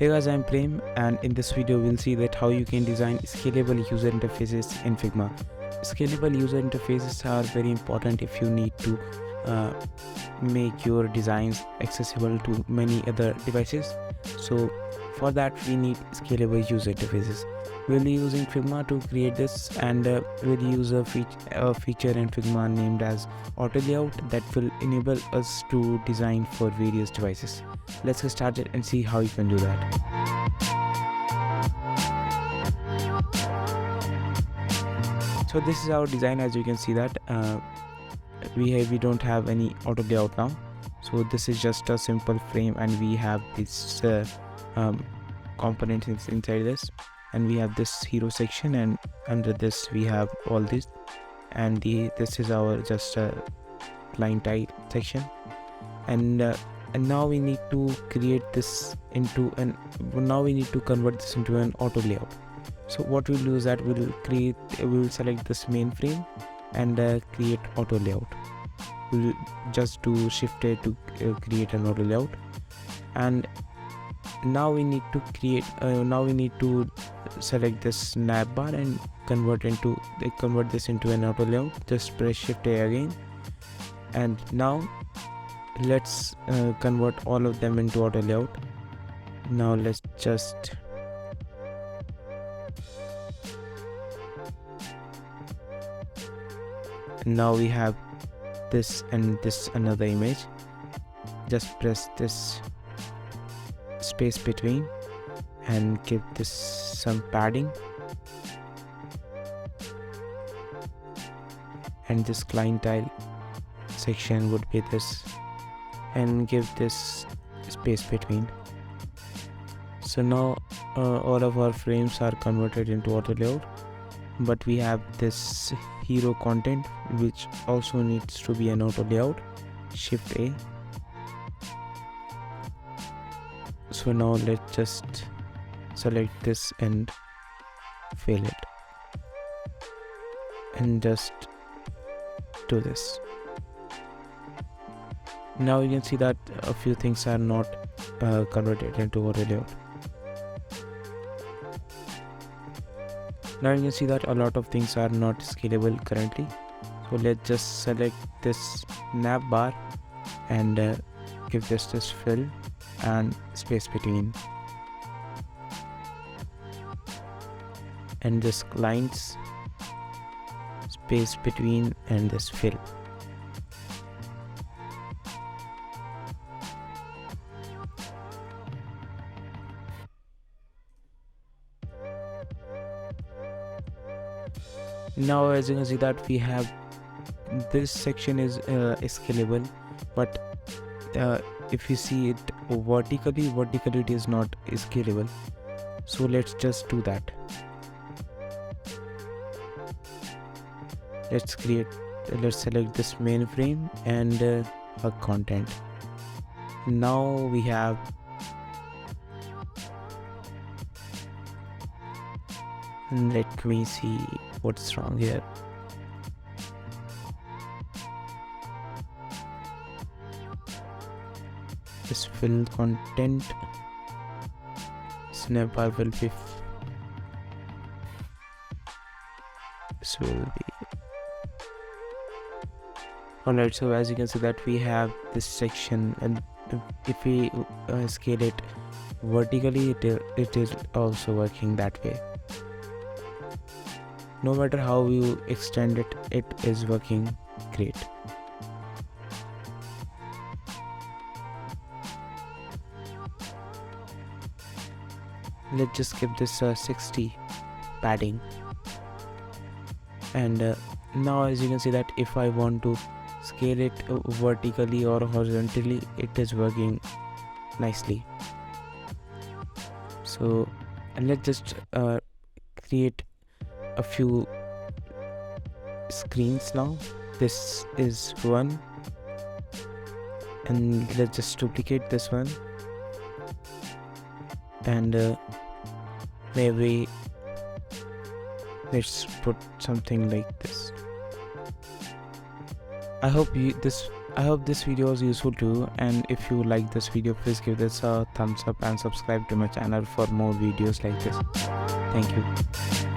Hey guys, I'm Prem, and in this video we'll see that how you can design scalable user interfaces in Figma. Scalable user interfaces are very important if you need to make your designs accessible to many other devices. So for that we need scalable user interfaces. We'll be using Figma to create this, and we'll use a feature in Figma named as auto layout that will enable us to design for various devices. Let's get started and see how you can do that. So this is our design. As you can see that we don't have any auto layout now. So this is just a simple frame, and we have this components inside this, and we have this hero section, and under this we have all this, and this is our just line type section, and now we need to create this into now we need to convert this into an auto layout. So what we'll do is that we'll select this main frame and create auto layout. We'll just do shift A to create an auto layout, and now we need to create select this navbar and convert this into an auto layout. Just press shift A again, and now let's convert all of them into auto layout. Now let's just now we have this and this another image. Just press this space between and give this some padding, and this client tile section would be this, and give this space between. So now all of our frames are converted into auto layout, but we have this hero content which also needs to be an auto layout. Shift A. So now let's just select this and fill it, and just do this. Now you can see that a few things are not converted into auto layout. Now you can see that a lot of things are not scalable currently. So let's just select this navbar and give this fill and space between, and this lines space between and this fill. Now as you can see that we have this section is scalable, but if you see it vertically it is not scalable. So let's just do that. Let's select this main frame and our content. Now we have let me see what's wrong here. This fill content snapbar will be this will be alright. So as you can see that we have this section, and if we scale it vertically, it is also working that way. No matter how you extend it, it is working great. Let's just give this 60 padding, and now as you can see that if I want to scale it vertically or horizontally, it is working nicely. So, and let's just create a few screens now. This is one, and let's just duplicate this one, and maybe let's put something like this. I hope I hope this video was useful too, and if you like this video, please give this a thumbs up and subscribe to my channel for more videos like this. Thank you.